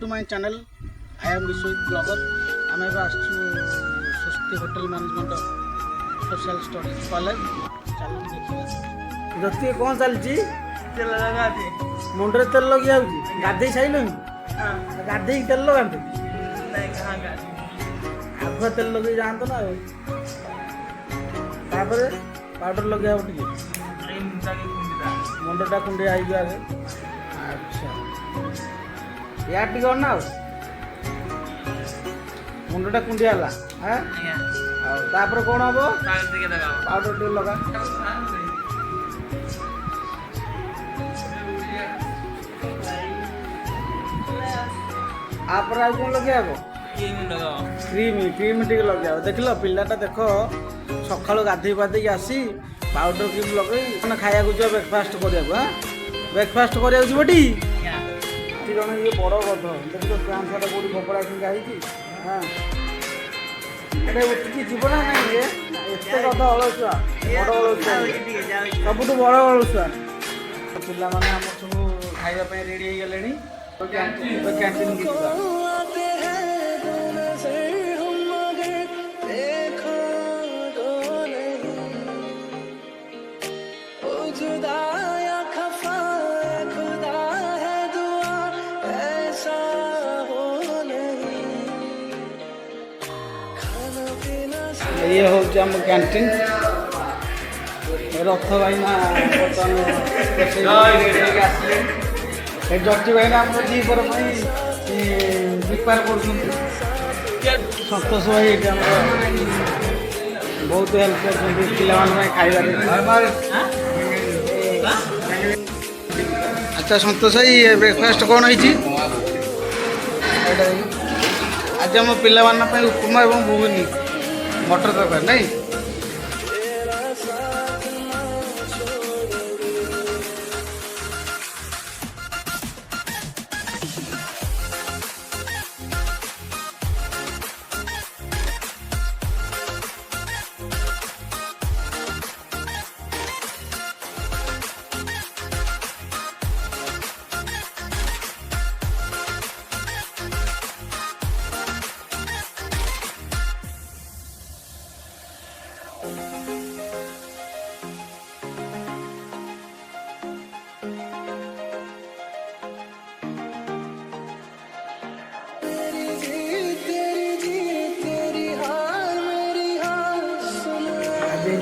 To my channel I am Vishwajit blogger आम एवं Swasti hotel management social studies college चलो देखिए जति कौन चलती तेल लगा दे मुंडे तेल लगे गाधे साइल गाधे तेल लगाते नहीं कहाँ का आगुआ तेल लगे जाते ना पाउडर लगे मुंडा कुंडिया आगे अच्छा या टे ना मुंडा कुंडिया हाँ तापर कौन हम पाउडर टे लगा आप कौन लगे क्रीम क्रीम टे लगे देख लो पिलाटा देख सका गाधे पाधे आसी पाउडर क्रीम लगे खाया जा ब्रेकफास्ट करा ब्रेकफास्ट करा जीवटी जन ये बड़ गध देख पैंट सार्ट कौटी कपड़ा फिंगा हाँ अरे उठिकी जीव ना नाई एत गध अलसुआ बड़ अलसुआ सबुठ बड़ अलसुआ पिला माने आम सब खाइबा रेडी हो गले कैंटीन की ये हूँ आम कैंटीन रथ भाईना जटी भाईना आम दीपर प्रिपेयर कर सतोष भाई ये बहुत हेल्प कर खाइबार अच्छा सतोष भाई ब्रेकफास्ट कौन होती आज आम पे उपमा और घुगुनी मटर तरकारी नहीं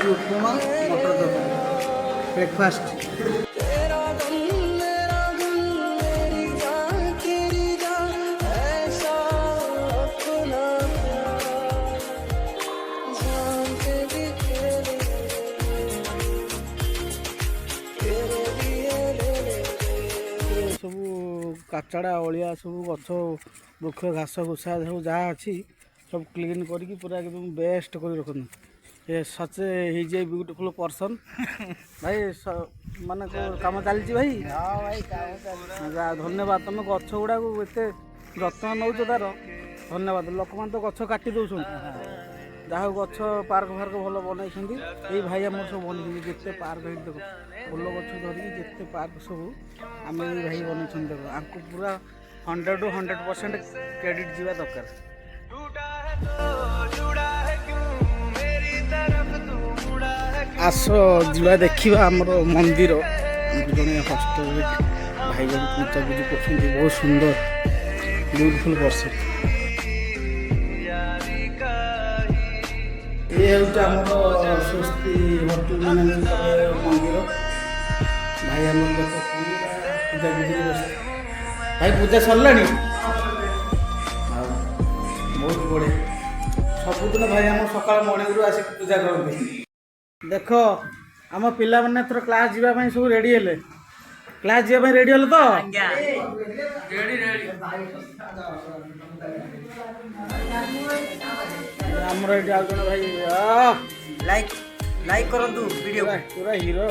उपमा मटर तरकारी ब्रेकफास्ट सब काचड़ा अलिया सब गछ वृक्ष घास घुसा सब जहाँ अच्छी सब क्लीन करके पूरा एकदम बेस्ट कर रखना ये सच हिज ए ब्यूटीफुल पर्सन भाई माने काम चलती भाई धन्यवाद तुम गछ गुड़ा एत जत्न नौ तार धन्यवाद लोक मैंने तो गछ काटी दौर जहाँ गछ पार्क फार्क भल बनई ये भाई आम सब बन जिते पार्क देख फुल गछ धरिकी जिते पार्क सब आम ये भाई बनई देख आपको पूरा 100 to 100% क्रेडिट जीवा दरकार आस जा देखा आमर मंदिर जड़े हस्टेल भाई जन पूजा पूजी कर बहुत सुंदर ब्यूटीफुल पर्सन ये हूँ स्वस्ति होटल मैनेजमेंट मंदिर भाई आम पूजा पूजी भाई पूजा सरला बहुत बढ़िया सबुदिन भाई आम सकाल मॉर्निंग आसिक पूजा करते देख आम पिला मैंने थोड़ा क्लास जावाई सब रेडी हेले क्लास जावाई रेडी हेले तो आमर ये आज भाई लाइक लाइक करंतु वीडियो पूरा हीरो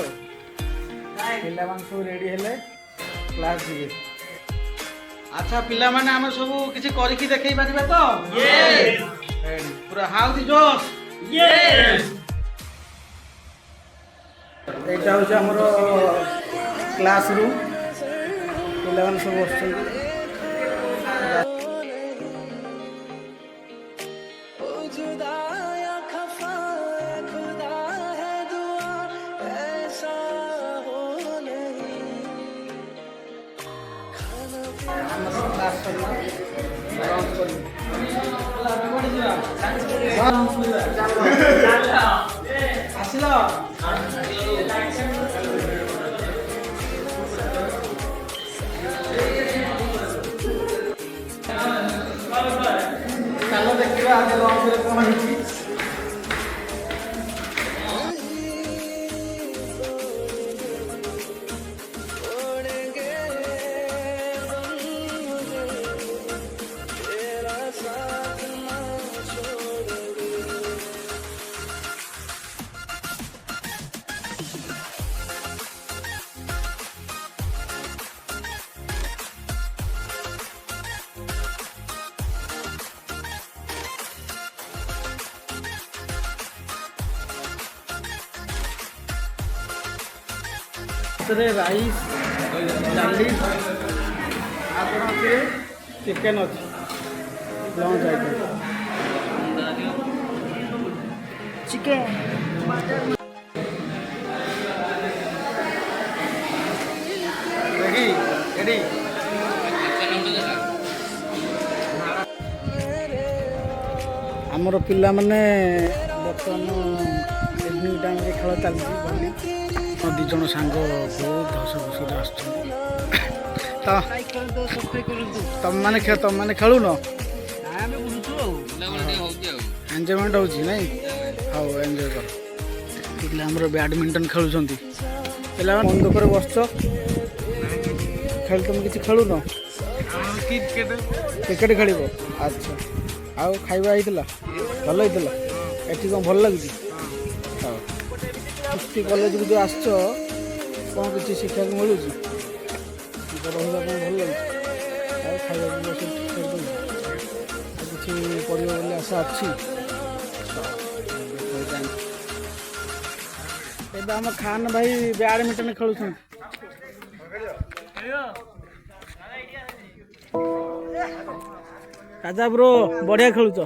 पिला मान सब रेडी हेले क्लास जीवे अच्छा पिला माने आम सब किछि करिकि देखै पारिबा तो यस पूरा हाउ दी जोश यस एटा हूँ आमर क्लास रूम पे सब बस ଆସିଲ ଚାଲ ଦେଖିବା ଆଜି ଲଞ୍ଚରେ କ'ଣ ହେଇଛି। ରାଇସ୍ ଡାଲି ଆପଣଙ୍କର ଚିକେନ୍ ଅଛି lunch item chicken ready ready ଆମର ପିଲାମାନେ ବର୍ତ୍ତମାନ ଇଭିନିଂ ଟାଇମ୍ରେ ଖେଳ ଚାଲିଛି ଭଲି ଦୁଇ ଜଣ ସାଙ୍ଗ ବହୁତ ହସ ଖୁସିରେ ଆସୁଛନ୍ତି। ତ ତମମାନେ ଖେଳୁନ ଏନ୍ଜୟମେଣ୍ଟ ହେଉଛି ନାଇଁ ହଉ ଏନ୍ଜୟ କର। ପିଲା ଆମର ବ୍ୟାଡ଼ମିଣ୍ଟନ ଖେଳୁଛନ୍ତି। ପିଲାମାନେ ମନ ଦୁଃଖରେ ବସୁଛ ତମେ କିଛି ଖେଳୁନ କ୍ରିକେଟ ଖେଳିବ। ଆଚ୍ଛା ଆଉ ଖାଇବା ହେଇଥିଲା ଭଲ ହେଇଥିଲା ଏଠି କ'ଣ ଭଲ ଲାଗୁଛି? ହଉ କୁସ୍ତି କଲେଜକୁ ଯେଉଁ ଆସିଛ କ'ଣ କିଛି ଶିଖିବାକୁ ମିଳୁଛି? ରହିବା ପାଇଁ ଭଲ ଲାଗୁଛି ଆଉ ଖାଇବା ପିଇବା ସବୁ ଠିକ୍ କରିଦେଉଛି ଆଉ କିଛି କରିବ ବୋଲି ଆଶା ଅଛି। ଏବେ ଆମ ଖାନ୍ ଭାଇ ବ୍ୟାଡ଼ମିଣ୍ଟନ ଖେଳୁଛନ୍ତି। ରାଜା ବ୍ରୋ ବଢ଼ିଆ ଖେଳୁଛ।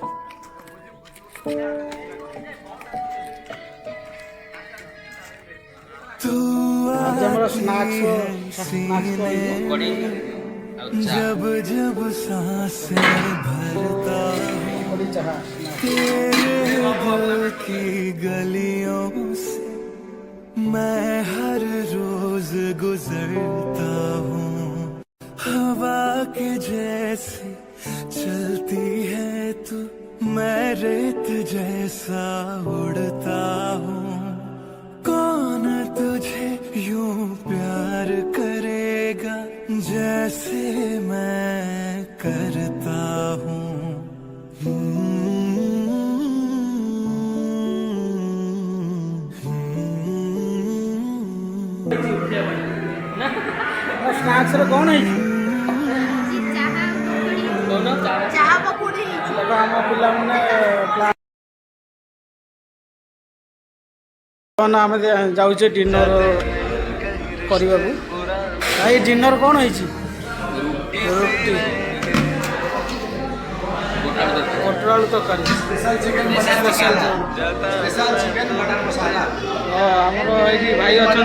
आज हमारा जब जब सांसें भरता तेरे दिल की गलियों से मैं हर रोज गुजरता हूँ। हवा के जैसे चलती है तू मैं रेत जैसा उड़ता हूँ। कौन तुझे यूं प्यार करेगा जैसे मैं करता हूँ। स्नैक्स रे कौन है चाहा पकोड़ी देखो हम पिला माने आम जाऊे डिनर करने भाई डिनर कौन है रुटी मटर आलू तरकारी आमर ये भाई अच्छा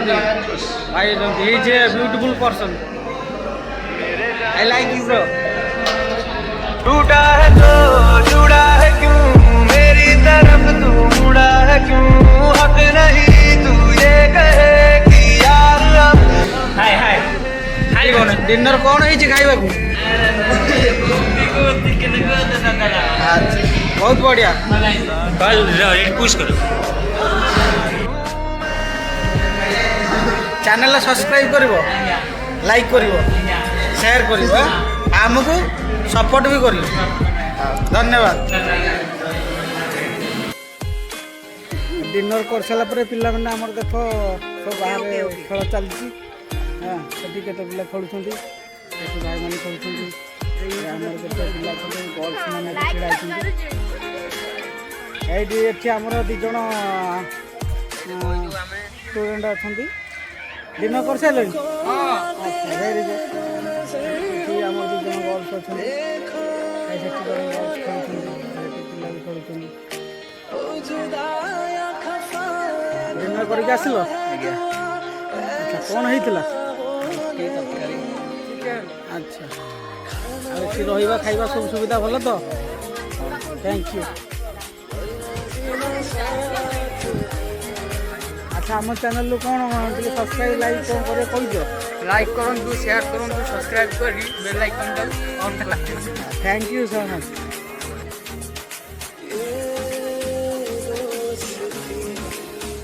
भाई is a beautiful person I like you bro. टूटा है तो जुड़ा है क्यों मेरी तरफ तू मुड़ा है क्यों हक नहीं तू ये कहे कि यार अब हाय हाय हाय कौन डिनर कौन है खाइबा बहुत बढ़िया कल रेड पुश करो चैनल सब्सक्राइब करिवो लाइक करिवो शेयर करिवो आमको सपोर्ट भी करिवो धन्यवाद। डिनर कर सारा पर पिला मैंने आमर देख सब बाहर खेल चलती हाँ सेठी केते पिला खेलुछंती सेठी भाई माने खेलुछंती आमर केते पिला खेले गर्ल्स माने छिड़ा आछंती एठी एठी आमर दि जण स्टूडेंट अछंती डिनर कर सारे हां अच्छा वेरी गुड एठी आमर दि जण गर्ल्स अछंती सेठी गर्ल्स खेलुछंती सेठी पिला भी खेलुछंती डिनर करके आसिल अच्छा कौन होता अच्छा रहा खाଇବା सब सुविधा भल तो थैंक यू। अच्छा आम चैनल कौन सब्सक्राइब लाइक कौन करे कह लाइक करूँ शेयर करूँ सब्सक्राइब करी बेल आइकन ऑन कर थैंक यू सो मच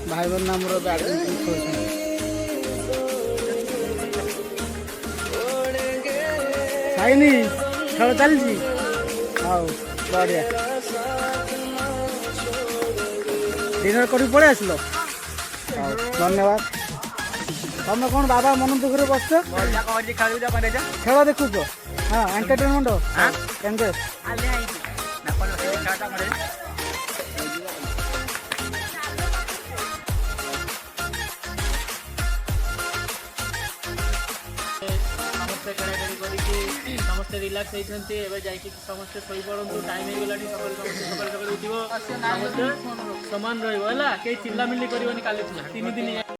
भाई बहन नाम बैडमिंटन खेल साइनी खेल चलती हाँ बढ़िया डिनर कर पड़े आसल धन्यवाद तुम कौन बाबा मन दुख बस खेल देखुच हाँ एंटरटेनमेंट एंगेज समस्ते खेड़ाखेड़ी करी समस्ते रिलैक्स होती समस्ते शई पड़ू टाइम हो गला सकाल सकाल उठ समस्ते सामान रही चिल्लामिल्ली कर 3 दिन